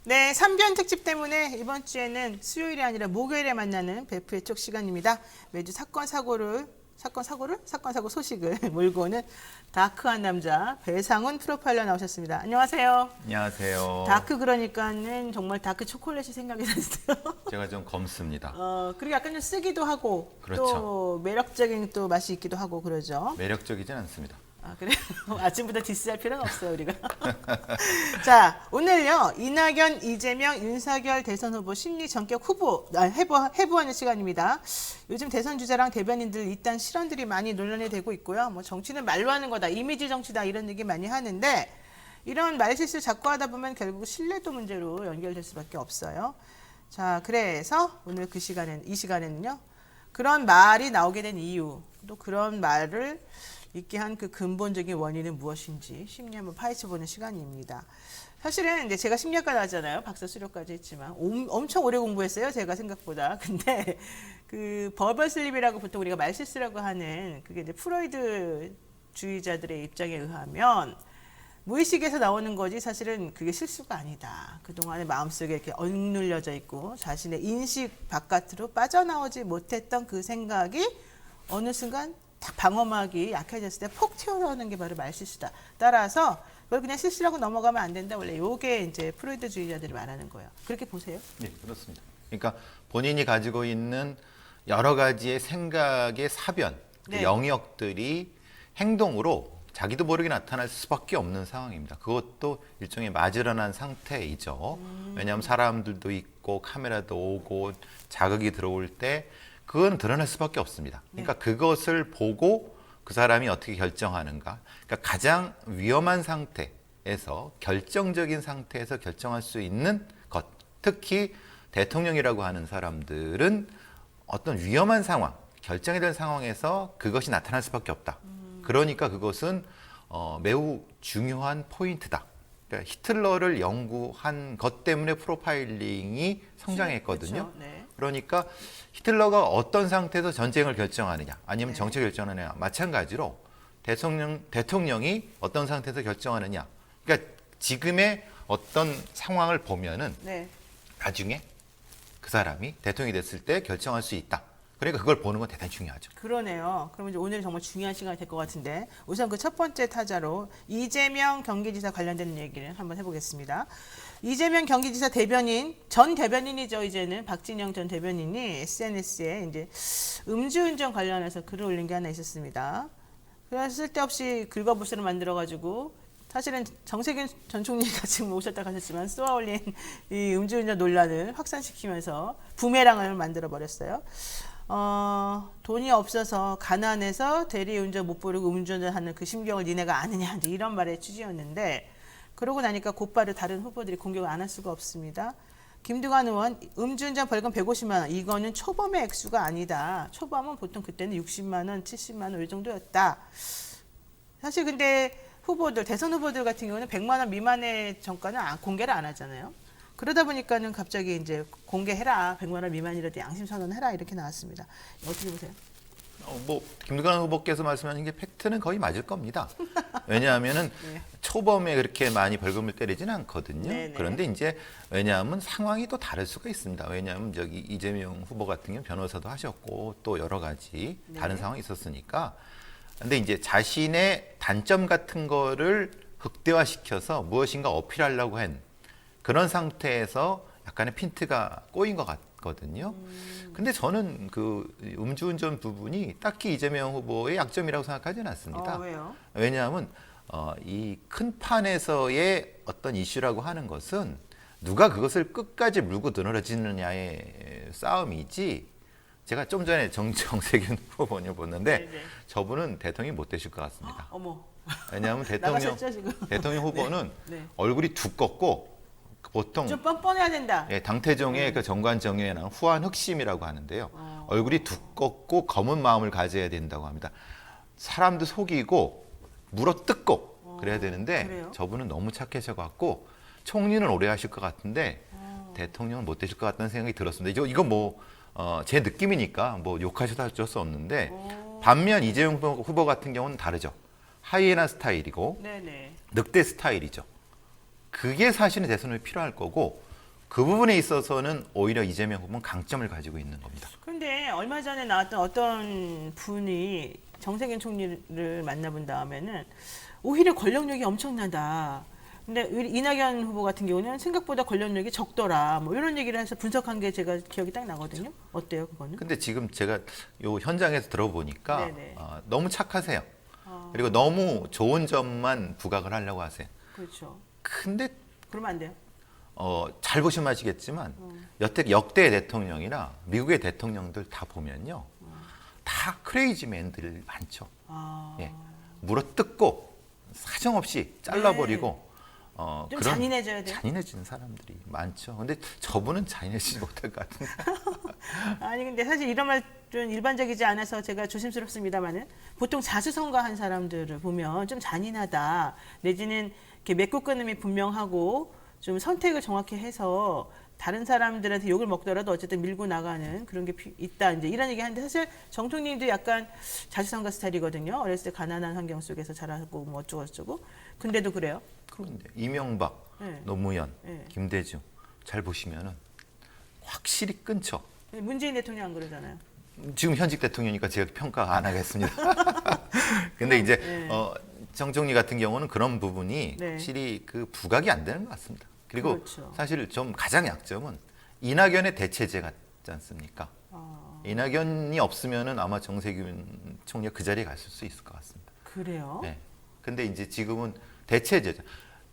네, 3변 특집 때문에 이번 주에는 수요일이 아니라 목요일에 만나는 베프의 쪽 시간입니다. 매주 사건 사고 소식을 몰고 오는 다크한 남자 배상훈 프로파일러 나오셨습니다. 안녕하세요. 안녕하세요. 다크 그러니까는 정말 다크 초콜릿이 생각이 났어요. 제가 좀 검습니다. 그리고 약간 좀 쓰기도 하고 그렇죠. 또 매력적인 또 맛이 있기도 하고 그러죠. 매력적이진 않습니다. 아, 그래요? 아침부터 디스할 필요는 없어요, 우리가. 자, 오늘요, 이낙연, 이재명, 윤석열 대선 후보 심리 전격 해부하는 시간입니다. 요즘 대선 주자랑 대변인들 일단 실언들이 많이 논란이 되고 있고요. 뭐 정치는 말로 하는 거다, 이미지 정치다, 이런 얘기 많이 하는데, 이런 말실수 자꾸 하다 보면 결국 신뢰도 문제로 연결될 수밖에 없어요. 자, 그래서 오늘 이 시간에는요, 그런 말이 나오게 된 이유, 또 그런 말을 있게 한 그 근본적인 원인은 무엇인지 심리 한번 파헤쳐보는 시간입니다. 사실은 이제 제가 심리학과 나왔잖아요. 박사 수료까지 했지만 엄청 오래 공부했어요. 제가 생각보다. 근데 그 버벌 슬립이라고 보통 우리가 말실수라고 하는 그게 이제 프로이드 주의자들의 입장에 의하면 무의식에서 나오는 거지 사실은 그게 실수가 아니다. 그동안에 마음속에 이렇게 억눌려져 있고 자신의 인식 바깥으로 빠져나오지 못했던 그 생각이 어느 순간 딱 방어막이 약해졌을 때 폭 튀어나오는 게 바로 말실수다. 따라서 그걸 그냥 실수라고 넘어가면 안 된다. 원래 이게 이제 프로이드주의자들이 말하는 거예요. 그렇게 보세요? 네, 그렇습니다. 그러니까 본인이 가지고 있는 여러 가지의 생각의 사변, 그 네. 영역들이 행동으로 자기도 모르게 나타날 수밖에 없는 상황입니다. 그것도 일종의 마지런한 상태이죠. 왜냐하면 사람들도 있고 카메라도 오고 자극이 들어올 때 그건 드러날 수밖에 없습니다. 그러니까 그것을 보고 그 사람이 어떻게 결정하는가. 그러니까 가장 위험한 상태에서 결정적인 상태에서 결정할 수 있는 것. 특히 대통령이라고 하는 사람들은 어떤 위험한 상황, 결정이 될 상황에서 그것이 나타날 수밖에 없다. 그러니까 그것은 매우 중요한 포인트다. 그러니까 히틀러를 연구한 것 때문에 프로파일링이 성장했거든요. 그렇죠. 네. 그러니까 히틀러가 어떤 상태에서 전쟁을 결정하느냐 아니면 네. 정책을 결정하느냐 마찬가지로 대통령이 어떤 상태에서 결정하느냐. 그러니까 지금의 어떤 상황을 보면은 네. 나중에 그 사람이 대통령이 됐을 때 결정할 수 있다. 그러니까 그걸 보는 건 대단히 중요하죠. 그러네요. 그러면 이제 오늘 정말 중요한 시간이 될 것 같은데 우선 그 첫 번째 타자로 이재명 경기지사 관련된 얘기를 한번 해보겠습니다. 이재명 경기지사 전 대변인이죠. 이제는 박진영 전 대변인이 SNS에 이제 음주운전 관련해서 글을 올린 게 하나 있었습니다. 그래서 쓸데없이 긁어부스를 만들어가지고 사실은 정세균 전 총리가 지금 오셨다 가셨지만 쏘아 올린 이 음주운전 논란을 확산시키면서 부메랑을 만들어 버렸어요. 돈이 없어서 가난해서 대리운전 못 부르고 음주운전하는 그 심경을 니네가 아느냐 이제 이런 말의 취지였는데 그러고 나니까 곧바로 다른 후보들이 공격을 안 할 수가 없습니다. 김두관 의원 음주운전 벌금 150만 원 이거는 초범의 액수가 아니다. 초범은 보통 그때는 60만 원, 70만 원 이 정도였다. 사실 근데 대선 후보들 같은 경우는 100만 원 미만의 정가는 공개를 안 하잖아요. 그러다 보니까는 갑자기 이제 공개해라. 100만 원 미만이라도 양심 선언해라. 이렇게 나왔습니다. 어떻게 보세요? 김두관 후보께서 말씀하신 게 팩트는 거의 맞을 겁니다. 왜냐하면은 네. 초범에 그렇게 많이 벌금을 때리지는 않거든요. 네네. 그런데 이제 왜냐하면 상황이 또 다를 수가 있습니다. 왜냐하면 이재명 후보 같은 경우 변호사도 하셨고 또 여러 가지 다른 네. 상황이 있었으니까. 근데 이제 자신의 단점 같은 거를 극대화시켜서 무엇인가 어필하려고 한 그런 상태에서 약간의 핀트가 꼬인 것 같거든요. 근데 저는 그 음주운전 부분이 딱히 이재명 후보의 약점이라고 생각하지는 않습니다. 왜요? 왜냐하면 이 큰 판에서의 어떤 이슈라고 하는 것은 누가 그것을 끝까지 물고 늘어지느냐의 싸움이지. 제가 좀 전에 정세균 후보님 봤는데 네네. 저분은 대통령이 못 되실 것 같습니다. 어머. 왜냐하면 나가셨죠, 지금? 대통령 후보는 네. 얼굴이 두껍고 보통 좀 뻔뻔해야 된다. 당태종의 그 정관정의에 나온 후한흑심이라고 하는데요. 얼굴이 두껍고 검은 마음을 가져야 된다고 합니다. 사람도 속이고 물어뜯고 그래야 되는데 그래요? 저분은 너무 착해져갖고 총리는 오래 하실 것 같은데 대통령은 못 되실 것 같다는 생각이 들었습니다. 이거 제 느낌이니까 뭐 욕하셔도 어쩔 수 없는데 반면 이재용 후보 같은 경우는 다르죠. 하이에나 스타일이고 네네. 늑대 스타일이죠. 그게 사실은 대선에 필요할 거고 그 부분에 있어서는 오히려 이재명 후보는 강점을 가지고 있는 겁니다. 그런데 얼마 전에 나왔던 어떤 분이 정세균 총리를 만나본 다음에는 오히려 권력력이 엄청나다. 근데 이낙연 후보 같은 경우는 생각보다 권력력이 적더라. 뭐 이런 얘기를 해서 분석한 게 제가 기억이 딱 나거든요. 어때요, 그거는? 근데 지금 제가 요 현장에서 들어보니까 네네. 너무 착하세요. 그리고 너무 좋은 점만 부각을 하려고 하세요. 그렇죠. 근데 그러면 안 돼요. 잘 보시면 아시겠지만 역대 대통령이나 미국의 대통령들 다 보면요. 다 크레이지맨들 많죠. 아, 예. 물어뜯고 사정없이 잘라버리고 좀 그런 잔인해져야 돼요. 잔인해지는 사람들이 많죠. 근데 저분은 잔인해지지 못할 것 같은데. 아니 근데 사실 이런 말 좀 일반적이지 않아서 제가 조심스럽습니다만은 보통 자수성가한 사람들을 보면 좀 잔인하다 내지는 이렇게 맺고 끊음이 분명하고 좀 선택을 정확히 해서 다른 사람들한테 욕을 먹더라도 어쨌든 밀고 나가는 그런 게 있다 이제 이런 얘기 하는데 사실 정통님도 약간 자수성가 스타일이거든요. 어렸을 때 가난한 환경 속에서 자라고 뭐 어쩌고 저쩌고 근데도 그래요. 그런데 이명박, 네. 노무현, 네. 김대중 잘 보시면은 확실히 끊죠. 문재인 대통령 안 그러잖아요. 지금 현직 대통령이니까 제가 평가 안 하겠습니다. 근데 이제 네. 정총리 같은 경우는 그런 부분이 네. 확실히 그 부각이 안 되는 것 같습니다. 그리고 그렇죠. 사실 좀 가장 약점은 이낙연의 대체제 같지 않습니까? 이낙연이 없으면은 아마 정세균 총리가 그 자리에 갔을 수 있을 것 같습니다. 그래요? 네. 근데 이제 지금은 대체제죠.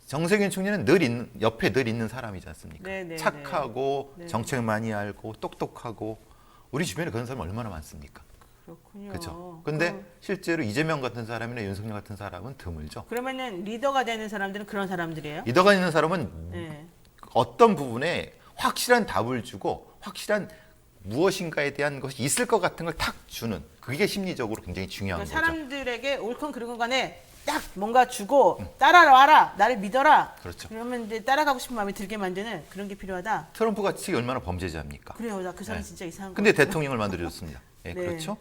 정세균 총리는 옆에 늘 있는 사람이지 않습니까? 네, 네, 착하고 네. 정책 많이 알고 똑똑하고 우리 주변에 그런 사람 얼마나 많습니까? 그렇군요. 그렇죠. 근데 실제로 이재명 같은 사람이나 윤석열 같은 사람은 드물죠. 그러면은 리더가 되는 사람들은 그런 사람들이에요? 리더가 있는 사람은 네. 어떤 부분에 확실한 답을 주고 확실한 무엇인가에 대한 것이 있을 것 같은 걸 탁 주는 그게 심리적으로 굉장히 중요한 그러니까 거죠. 사람들에게 옳건 그르건 간에 딱 뭔가 주고 따라와라 나를 믿어라 그렇죠. 그러면 이제 따라가고 싶은 마음이 들게 만드는 그런 게 필요하다. 트럼프 같이 얼마나 범죄자입니까? 그래요. 나 그 사람 네. 진짜 이상한 거 근데 대통령을 만들어줬습니다. 예, 네. 그렇죠.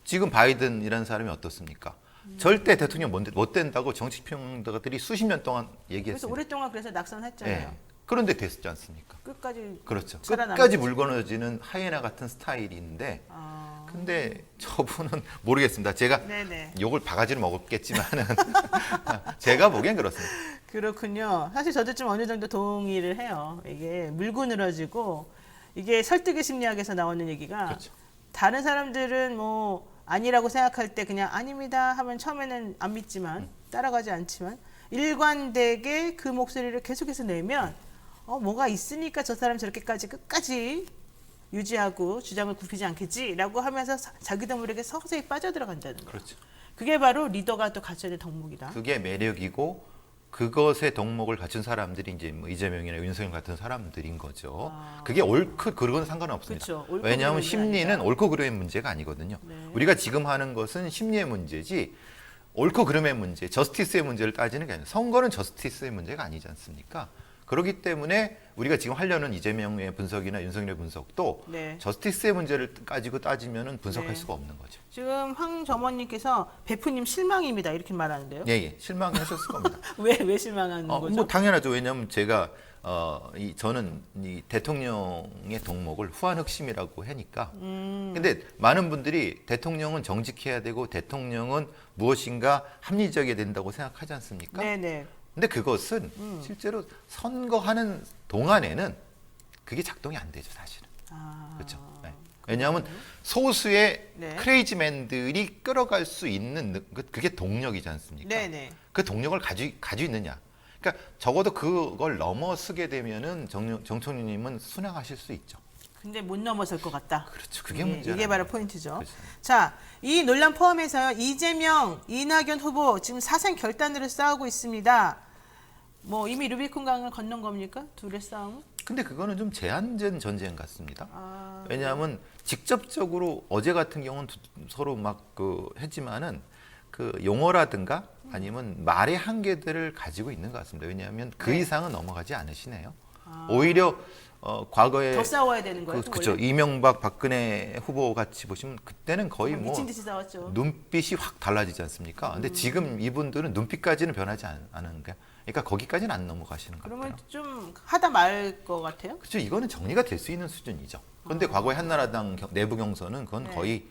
지금 바이든이라는 사람이 어떻습니까? 절대 대통령 못 된다고 정치평론가들이 수십 년 동안 그래서 얘기했습니다. 오랫동안 그래서 낙선했잖아요. 예. 그런데 됐지 않습니까? 끝까지 그렇죠. 살아남았죠. 끝까지 물 건너지는 하이에나 같은 스타일인데 근데 저분은 모르겠습니다. 제가 네네. 욕을 바가지로 먹었겠지만은 제가 보기엔 그렇습니다. 그렇군요. 사실 저도 좀 어느 정도 동의를 해요. 이게 물고 늘어지고 이게 설득의 심리학에서 나오는 얘기가 그렇죠. 다른 사람들은 뭐 아니라고 생각할 때 그냥 아닙니다 하면 처음에는 안 믿지만 따라가지 않지만 일관되게 그 목소리를 계속해서 내면 뭐가 있으니까 저 사람 저렇게까지 끝까지 유지하고 주장을 굽히지 않겠지라고 하면서 자기도 모르게 서서히 빠져들어간다는 거예요. 그렇죠. 그게 바로 리더가 또 갖춰야 될 덕목이다. 그게 매력이고 그것의 덕목을 갖춘 사람들이 이제 뭐 이재명이나 윤석열 같은 사람들인 거죠. 그게 옳고 그르건 상관은 없습니다. 그쵸. 옳고 왜냐하면 그름이 심리는 아니다. 옳고 그름의 문제가 아니거든요. 네. 우리가 지금 하는 것은 심리의 문제지 옳고 그름의 문제, 저스티스의 문제를 따지는 게 아니라 선거는 저스티스의 문제가 아니지 않습니까? 그렇기 때문에 우리가 지금 하려는 이재명의 분석이나 윤석열의 분석도 네. 저스티스의 문제를 가지고 따지면 분석할 네. 수가 없는 거죠. 지금 황점원님께서 베프님 실망입니다 이렇게 말하는데요. 예, 실망하셨을 겁니다. 왜 실망하는 거죠? 뭐 당연하죠. 왜냐하면 제가 저는 이 대통령의 덕목을 후한흑심이라고 하니까. 근데 많은 분들이 대통령은 정직해야 되고 대통령은 무엇인가 합리적이어야 된다고 생각하지 않습니까? 네네. 근데 그것은 실제로 선거하는 동안에는 그게 작동이 안 되죠, 사실은. 그렇죠. 네. 왜냐하면 소수의 네. 크레이지맨들이 끌어갈 수 있는 그게 동력이지 않습니까? 네네. 그 동력을 가지고 있느냐. 그러니까 적어도 그걸 넘어서게 되면은 정총리님은 순항하실 수 있죠. 근데 못 넘어설 것 같다. 그렇죠. 그게 문제예요. 이게 바로 포인트죠. 그렇죠. 자, 이 논란 포함해서요. 이재명, 이낙연 후보 지금 사생 결단으로 싸우고 있습니다. 뭐 이미 루비콘강을 건넌 겁니까? 둘의 싸움? 근데 그거는 좀 제한된 전쟁 같습니다. 아, 왜냐하면 직접적으로 어제 같은 경우는 서로 막 했지만은 그 용어라든가 아니면 말의 한계들을 가지고 있는 것 같습니다. 왜냐하면 그 네. 이상은 넘어가지 않으시네요. 오히려 과거에 더 싸워야 되는 거예요? 그렇죠. 원래? 이명박 박근혜 후보 같이 보시면 그때는 거의 뭐 미친 듯이 싸웠죠. 눈빛이 확 달라지지 않습니까? 근데 지금 이분들은 눈빛까지는 변하지 않은 게, 그러니까 거기까지는 안 넘어가시는 것 그러면 같아요. 좀 하다 말 것 같아요? 그렇죠. 이거는 정리가 될 수 있는 수준이죠. 그런데 과거에 한나라당 내부 경선은 그건 네. 거의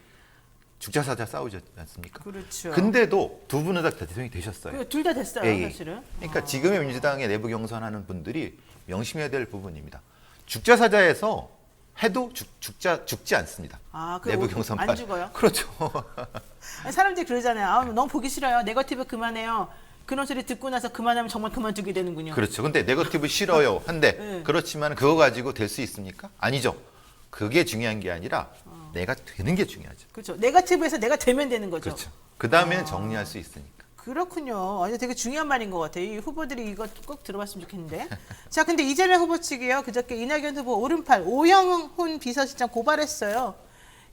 죽자사자 싸우지 않습니까? 그렇죠. 근데도 두 분은 다 대통령이 되셨어요. 둘 다 됐어요, 예, 예. 사실은. 그러니까 지금의 민주당의 내부 경선하는 분들이 명심해야 될 부분입니다. 죽자사자에서 해도 죽지 않습니다. 아, 내부 경선 안 죽어요? 그렇죠. 아니, 사람들이 그러잖아요. 아, 너무 보기 싫어요. 네거티브 그만해요. 그런 소리 듣고 나서 그만하면 정말 그만두게 되는군요. 그렇죠. 근데 네거티브 싫어요. 한데 네. 그렇지만 그거 가지고 될 수 있습니까? 아니죠. 그게 중요한 게 아니라 내가 되는 게 중요하죠. 그렇죠. 네거티브에서 내가 되면 되는 거죠. 그렇죠. 그 다음에는 정리할 수 있으니까. 그렇군요. 아니, 되게 중요한 말인 것 같아요. 이 후보들이 이거 꼭 들어봤으면 좋겠는데. 자, 근데 이재명 후보 측이요. 그저께 이낙연 후보 오른팔 오영훈 비서실장 고발했어요.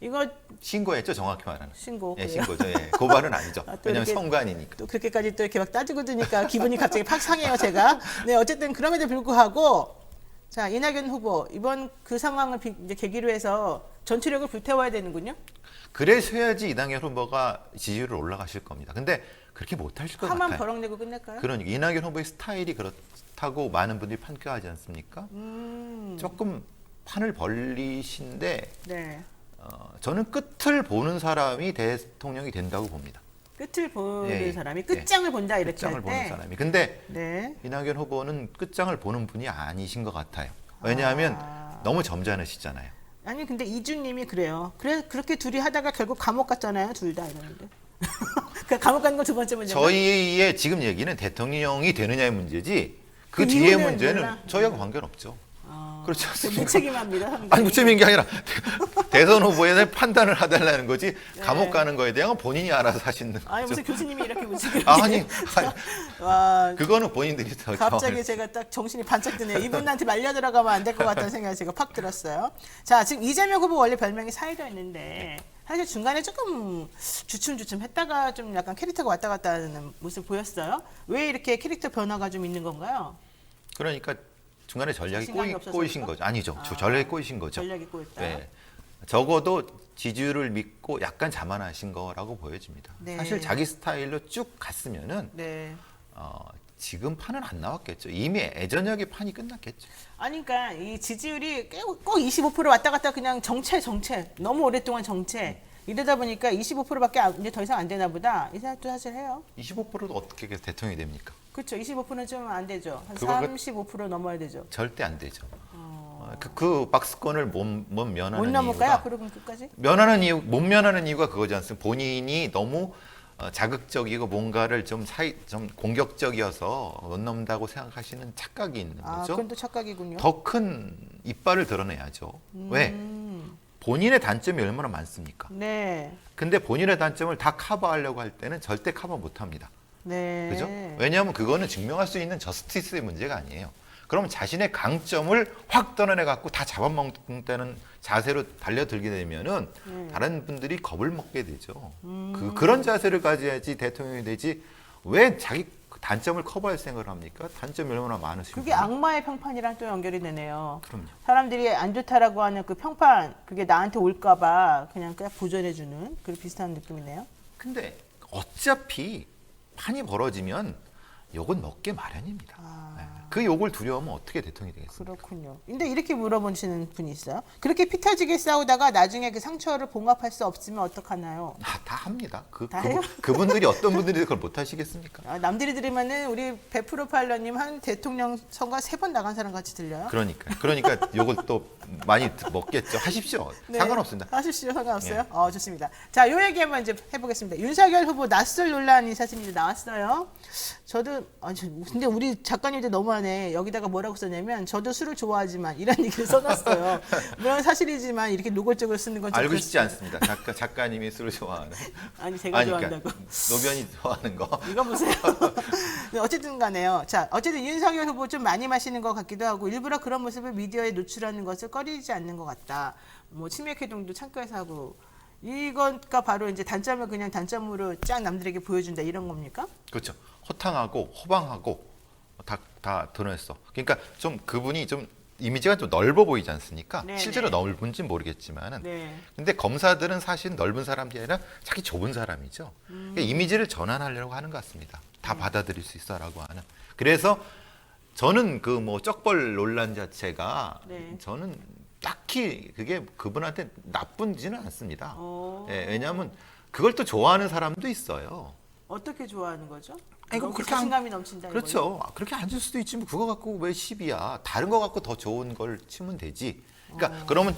이거 신고했죠, 정확히 말하는. 신고. 예, 그래요? 신고죠. 예. 고발은 아니죠. 아, 또 왜냐하면 이렇게 성관이니까. 또 그렇게까지 또 이렇게 막 따지고 드니까 기분이 갑자기 팍 상해요, 제가. 네, 어쨌든 그럼에도 불구하고 자, 이낙연 후보 이번 그 상황을 이제 계기로 해서 전투력을 불태워야 되는군요. 그래서야지 이낙연 후보가 지지율을 올라가실 겁니다. 근데 그렇게 못하실 것 화만 같아요. 버럭내고 끝낼까요? 그러니까 이낙연 후보의 스타일이 그렇다고 많은 분들이 판결하지 않습니까? 조금 판을 벌리신데 네. 저는 끝을 보는 사람이 대통령이 된다고 봅니다. 끝을 보는 예, 예. 사람이 끝장을 본다 이렇게 끝장을 할 보는 때. 사람이. 근데 네. 이낙연 후보는 끝장을 보는 분이 아니신 것 같아요. 왜냐하면 너무 점잖으시잖아요. 아니 근데 이준님이 그래요. 그렇게 둘이 하다가 결국 감옥 갔잖아요, 둘 다 이러는데. 그 감옥 가는 건 두 번째 문제. 저희의 지금 얘기는 대통령이 되느냐의 문제지 그 그 뒤의 이유는 문제는 몰라. 저희하고 관계는 없죠. 그렇지 않습니까? 무책임합니다. 상당히. 아니 무책임인 게 아니라 대선 후보에 대한 판단을 해달라는 거지 네. 감옥 가는 거에 대한 건 본인이 알아서 하시는 거죠. 아니 무슨 교수님이 이렇게 무책임하게. 아니 와, 그거는 본인들이 더 갑자기 제가 딱 정신이 반짝 드네요. 이분한테 말려 들어가면 안 될 것 같다는 생각이 제가 팍 들었어요. 자, 지금 이재명 후보 원래 별명이 사이다였는데 사실 중간에 조금 주춤주춤 했다가 좀 약간 캐릭터가 왔다 갔다 하는 모습 보였어요. 왜 이렇게 캐릭터 변화가 좀 있는 건가요? 그러니까 중간에 전략이 자신감이 없어서일까? 꼬이신 거죠. 아니죠. 전략이 꼬이신 거죠. 전략이 꼬였다. 네. 적어도 지지율을 믿고 약간 자만하신 거라고 보여집니다. 네. 사실 자기 스타일로 쭉 갔으면은 네. 지금 판은 안 나왔겠죠. 이미 예전역의 판이 끝났겠죠. 아니, 그러니까 이 지지율이 꼭 25% 왔다 갔다 그냥 정체 너무 오랫동안 정체 이러다 보니까 25%밖에 이제 더 이상 안 되나 보다 이 생각도 사실 해요. 25%도 어떻게 대통령이 됩니까? 그렇죠. 25%는 좀 안 되죠. 한 그거가- 35% 넘어야 되죠. 절대 안 되죠. 그 박스권을 못 면하는 못 넘을까요? 이유가 앞으로 그럼 끝까지? 못 면하는 이유가 그거지 않습니까? 본인이 너무 자극적이고 뭔가를 좀 공격적이어서 못 넘는다고 생각하시는 착각이 있는 아, 거죠. 그건 또 착각이군요. 더 큰 이빨을 드러내야죠. 왜? 본인의 단점이 얼마나 많습니까? 네. 근데 본인의 단점을 다 커버하려고 할 때는 절대 커버 못 합니다. 네. 그죠? 왜냐하면 그거는 증명할 수 있는 저스티스의 문제가 아니에요. 그럼 자신의 강점을 확 드러내 갖고 다 잡아먹는다는 자세로 달려들게 되면은 다른 분들이 겁을 먹게 되죠. 그런 자세를 가져야지 대통령이 되지 왜 자기 단점을 커버할 생각을 합니까? 단점이 얼마나 많으시고. 그게 악마의 평판이랑 또 연결이 되네요. 그럼요. 사람들이 안 좋다라고 하는 그 평판 그게 나한테 올까봐 그냥 보전해주는 그런 비슷한 느낌이네요. 근데 어차피 판이 벌어지면 욕은 먹게 마련입니다. 네. 그 욕을 두려우면 어떻게 대통령이 되겠습니까? 그렇군요. 근데 이렇게 물어보시는 분이 있어요. 그렇게 피 터지게 싸우다가 나중에 그 상처를 봉합할 수 없으면 어떡하나요? 다 합니다. 다 해요? 그분들이 어떤 분들이 그걸 못 하시겠습니까? 아, 남들이 들으면은 우리 베프로파일러님 한 대통령 선거 3번 나간 사람 같이 들려요. 그러니까 욕을 또 많이 먹겠죠. 하십시오. 네, 상관없습니다. 하십시오. 상관없어요. 예. 좋습니다. 자, 요 얘기 한번 이제 해보겠습니다. 윤석열 후보 낯설 논란이 사실 이제 나왔어요. 저도 근데 우리 작가님들 너무하네. 여기다가 뭐라고 썼냐면 저도 술을 좋아하지만 이런 얘기를 써놨어요. 물론 사실이지만 이렇게 노골적으로 쓰는 건 좀 알고 싶지 그렇습니다. 않습니다. 작가님이 술을 좋아하는. 아니 제가 좋아한다고. 노변이 좋아하는 거. 이거 보세요. 네, 어쨌든 간에요. 자, 어쨌든 윤석열 후보 좀 많이 마시는 것 같기도 하고 일부러 그런 모습을 미디어에 노출하는 것을 꺼리지 않는 것 같다. 뭐 치맥회동도 창가에서 하고 이것과 바로 이제 단점을 그냥 단점으로 쫙 남들에게 보여준다 이런 겁니까? 그렇죠. 호탕하고 호방하고 다 드러냈어. 그러니까 좀 그분이 좀 이미지가 좀 넓어 보이지 않습니까? 네, 실제로 네. 넓은지 모르겠지만은. 네. 근데 검사들은 사실 넓은 사람이 아니라 자기 좁은 사람이죠. 그러니까 이미지를 전환하려고 하는 것 같습니다. 다 받아들일 수 있어라고 하는. 그래서 저는 그 뭐 쩍벌 논란 자체가 네. 저는 딱히 그게 그분한테 나쁜지는 않습니다. 예, 왜냐하면 그걸 또 좋아하는 사람도 있어요. 어떻게 좋아하는 거죠? 아니, 너무 그렇게 자신감이 넘친다. 그렇죠. 그렇게 앉을 수도 있지. 뭐 그거 갖고 왜 10이야? 다른 거 갖고 더 좋은 걸 치면 되지. 그러니까 그러면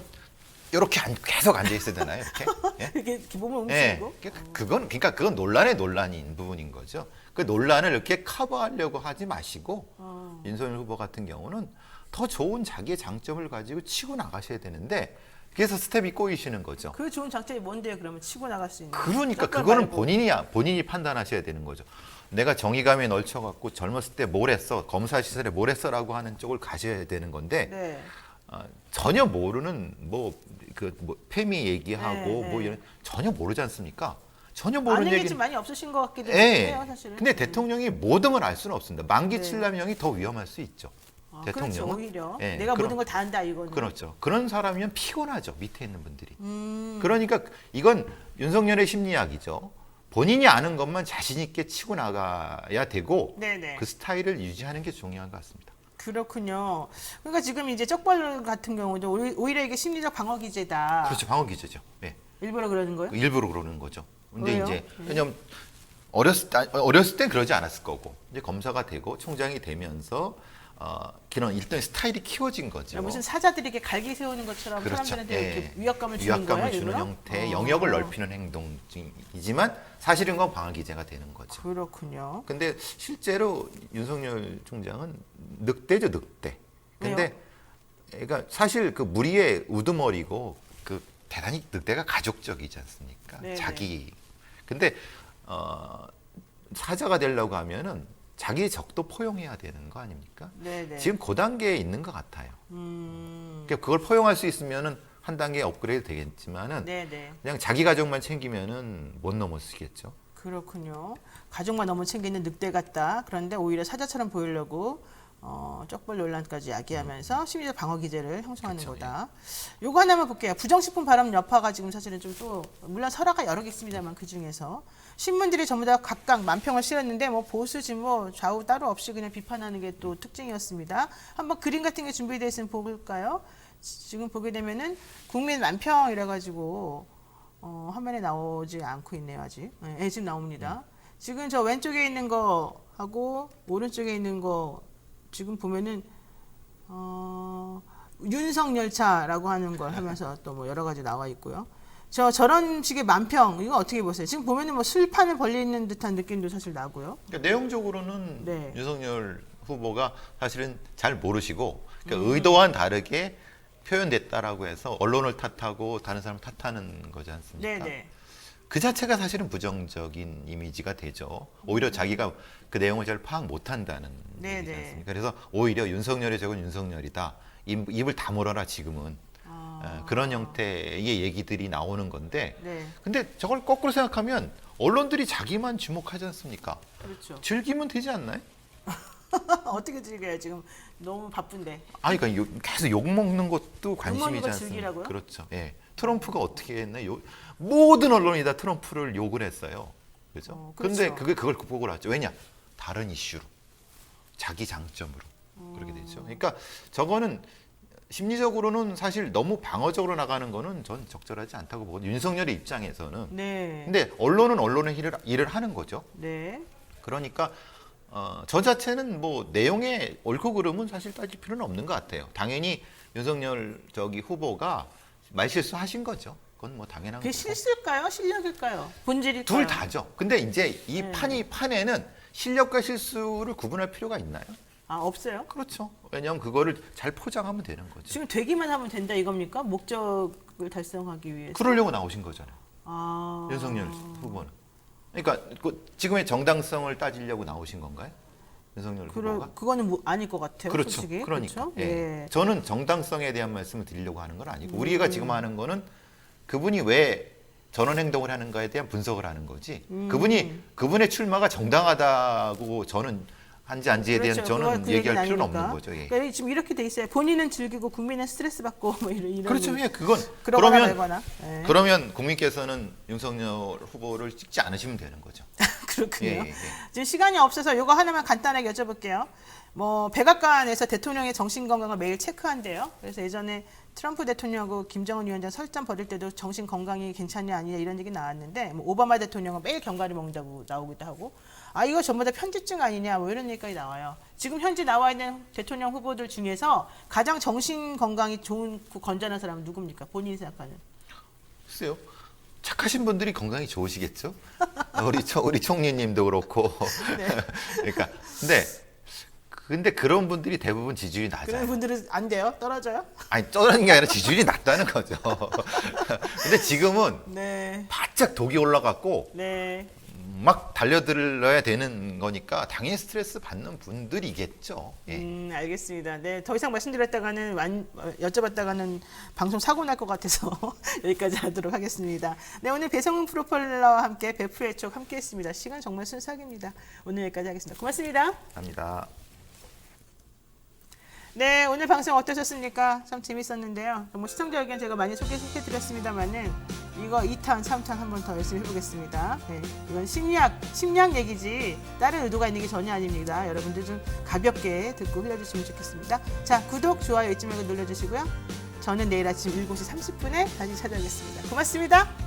이렇게 계속 앉아 있어야 되나요? 이렇게? 예? 이렇게 몸을 예. 움츠리고. 그건 논란의 논란인 부분인 거죠. 그 논란을 이렇게 커버하려고 하지 마시고 윤석열 후보 같은 경우는 더 좋은 자기의 장점을 가지고 치고 나가셔야 되는데 그래서 스텝이 꼬이시는 거죠. 그 좋은 장점이 뭔데요? 그러면 치고 나갈 수 있는. 그러니까 짝걸 그거는 말고. 본인이 판단하셔야 되는 거죠. 내가 정의감에 널쳐갖고 젊었을 때 뭘 했어, 검사 시절에 뭘 했어라고 하는 쪽을 가셔야 되는 건데 네. 전혀 모르는 뭐 페미 얘기하고 네, 뭐 네. 이런 전혀 모르지 않습니까? 전혀 아는 모르는 게 얘기. 좀 많이 없으신 것 같기도 예. 해요, 사실은. 근데 대통령이 모든 걸 알 수는 없습니다. 만기 네. 칠남형이 더 위험할 수 있죠. 그렇죠, 대통령은. 오히려. 예, 내가 그럼- 모든 걸 다 안다, 이거는. 그렇죠. 그런 사람이면 피곤하죠. 밑에 있는 분들이. 음. 그러니까 이건 윤석열의 심리학이죠. 본인이 아는 것만 자신 있게 치고 나가야 되고 네네. 그 스타일을 유지하는 게 중요한 것 같습니다. 그렇군요. 그러니까 지금 이제 쪽벌 같은 경우도 오히려 이게 심리적 방어 기제다. 그렇죠. 방어 기제죠. 네. 일부러 그러는 거예요? 일부러 그러는 거죠. 근데 왜요? 이제 네. 왜냐면 어렸을 땐 그러지 않았을 거고 이제 검사가 되고 총장이 되면서 그런 일단 스타일이 키워진 거죠. 무슨 사자들에게 갈기 세우는 것처럼 그렇죠. 사람들한테 예. 이렇게 위압감을 주는 거예요? 위압감을 주는 일부러? 형태, 영역을 넓히는 행동이지만 사실은 그건 방어 기제가 되는 거죠. 그렇군요. 근데 실제로 윤석열 총장은 늑대죠, 늑대. 근데 그러니까 사실 그 무리의 우두머리고 그 대단히 늑대가 가족적이지 않습니까? 네네. 자기. 근데 사자가 되려고 하면은 자기 적도 포용해야 되는 거 아닙니까? 네네. 지금 그 단계에 있는 것 같아요. 음. 그러니까 그걸 포용할 수 있으면은 한 단계 업그레이드 되겠지만은 네네. 그냥 자기 가족만 챙기면은 못 넘어서겠죠. 그렇군요. 가족만 너무 챙기는 늑대 같다. 그런데 오히려 사자처럼 보이려고 쪽벌 논란까지 야기하면서 심리적 방어 기제를 형성하는 그쵸, 거다. 요거 하나만 볼게요. 부정식품 발암 여파가 지금 사실은 좀 또 물론 설화가 여러 개 있습니다만 그 중에서 신문들이 전부 다 각각 만평을 실었는데 뭐 보수지 뭐 좌우 따로 없이 그냥 비판하는 게 또 특징이었습니다. 한번 그림 같은 게 준비되어 있으면 볼까요? 지금 보게 되면은 국민 만평 이래가지고 화면에 나오지 않고 있네요 아직. 네, 지금 나옵니다. 지금 저 왼쪽에 있는 거 하고 오른쪽에 있는 거 지금 보면은 윤석열차라고 하는 걸 하면서 또 뭐 여러 가지 나와 있고요. 저런 식의 만평 이거 어떻게 보세요? 지금 보면은 뭐 술판을 벌리는 듯한 느낌도 사실 나고요. 그러니까 내용적으로는 네. 윤석열 후보가 사실은 잘 모르시고 그러니까 의도와는 다르게 표현됐다라고 해서 언론을 탓하고 다른 사람을 탓하는 거지 않습니까? 네네. 그 자체가 사실은 부정적인 이미지가 되죠. 오히려 자기가 그 내용을 잘 파악 못한다는 네네. 얘기지 않습니까? 그래서 오히려 윤석열의 적은 윤석열이다. 입을 다물어라 지금은. 그런 형태의 얘기들이 나오는 건데 네. 근데 저걸 거꾸로 생각하면 언론들이 자기만 주목하지 않습니까? 그렇죠. 즐기면 되지 않나요? 어떻게 즐겨요? 지금 너무 바쁜데. 아니, 그러니까 계속 욕 먹는 것도 먹는 관심이지 걸 않습니까? 즐기라고요? 그렇죠. 예. 트럼프가 어떻게 했나요? 모든 언론이 다 트럼프를 욕을 했어요. 그죠? 그렇죠. 근데 그걸 극복을 하죠. 왜냐? 다른 이슈로. 자기 장점으로. 그렇게 되죠. 그러니까 저거는 심리적으로는 사실 너무 방어적으로 나가는 거는 전 적절하지 않다고 보거든요. 윤석열의 입장에서는. 네. 근데 언론은 언론의 일을 하는 거죠. 네. 그러니까 저 자체는 뭐 내용의 옳고 그름은 사실 따질 필요는 없는 것 같아요. 당연히 윤석열 후보가 말실수하신 거죠. 그건 뭐 당연한 그게 거고. 실수일까요? 실력일까요? 본질일까요? 둘 다죠. 근데 이제 이 네. 판에는 실력과 실수를 구분할 필요가 있나요? 아 없어요? 그렇죠. 왜냐하면 그거를 잘 포장하면 되는 거죠. 지금 되기만 하면 된다 이겁니까? 목적을 달성하기 위해서. 그러려고 나오신 거잖아요. 아. 윤석열 후보는. 그러니까 지금의 정당성을 따지려고 나오신 건가요? 윤석열 후보가? 그거는 뭐 아닐 것 같아요. 그렇죠. 솔직히. 그러니까. 그렇죠? 예. 예. 저는 정당성에 대한 말씀을 드리려고 하는 건 아니고 우리가 지금 하는 거는 그분이 왜 저런 행동을 하는가에 대한 분석을 하는 거지. 그분의 출마가 정당하다고 저는 한지 안지에 대한 그렇죠. 저는 그 얘기할 얘기는 필요는 아니니까. 없는 거죠. 예. 그러니까 지금 이렇게 돼 있어요. 본인은 즐기고 국민은 스트레스 받고 뭐 이런 그렇죠. 예, 그러거나 그러면 말거나. 예. 그러면 국민께서는 윤석열 후보를 찍지 않으시면 되는 거죠. 그렇군요. 예, 예, 예. 지금 시간이 없어서 이거 하나만 간단하게 여쭤볼게요. 뭐 백악관에서 대통령의 정신 건강을 매일 체크한대요. 그래서 예전에 트럼프 대통령하고 김정은 위원장 설전 벌일 때도 정신 건강이 괜찮냐 아니냐 이런 얘기 나왔는데 뭐 오바마 대통령은 매일 견과류 먹는다고 나오기도 하고 아 이거 전부 다 편집증 아니냐 뭐 이런 얘기까지 나와요. 지금 현재 나와 있는 대통령 후보들 중에서 가장 정신 건강이 좋은 건전한 사람은 누굽니까? 본인이 생각하는. 글쎄요. 착하신 분들이 건강이 좋으시겠죠? 우리 총리님도 그렇고. 네. 그러니까 근데 그런 분들이 대부분 지지율이 그런 낮아요. 분들은 안 돼요? 떨어져요? 아니 떠나는 게 아니라 지지율이 낮다는 거죠. 근데 지금은 네. 바짝 독이 올라갔고 네. 막 달려들어야 되는 거니까 당연히 스트레스 받는 분들이겠죠. 예. 알겠습니다. 네, 더 이상 말씀드렸다가는 여쭤봤다가는 방송 사고 날 것 같아서 여기까지 하도록 하겠습니다. 네, 오늘 배성훈 프로펠러와 함께 베프의 촉 함께했습니다. 시간 정말 순삭입니다. 오늘 여기까지 하겠습니다. 고맙습니다. 감사합니다. 네, 오늘 방송 어떠셨습니까? 참 재밌었는데요. 뭐 시청자 의견 제가 많이 소개해드렸습니다만은 이거 2탄, 3탄 한 번 더 열심히 해보겠습니다. 네, 이건 심리학 얘기지 다른 의도가 있는 게 전혀 아닙니다. 여러분들 좀 가볍게 듣고 흘려주시면 좋겠습니다. 자, 구독, 좋아요 잊지 말고 눌러주시고요. 저는 내일 아침 7시 30분에 다시 찾아오겠습니다. 고맙습니다.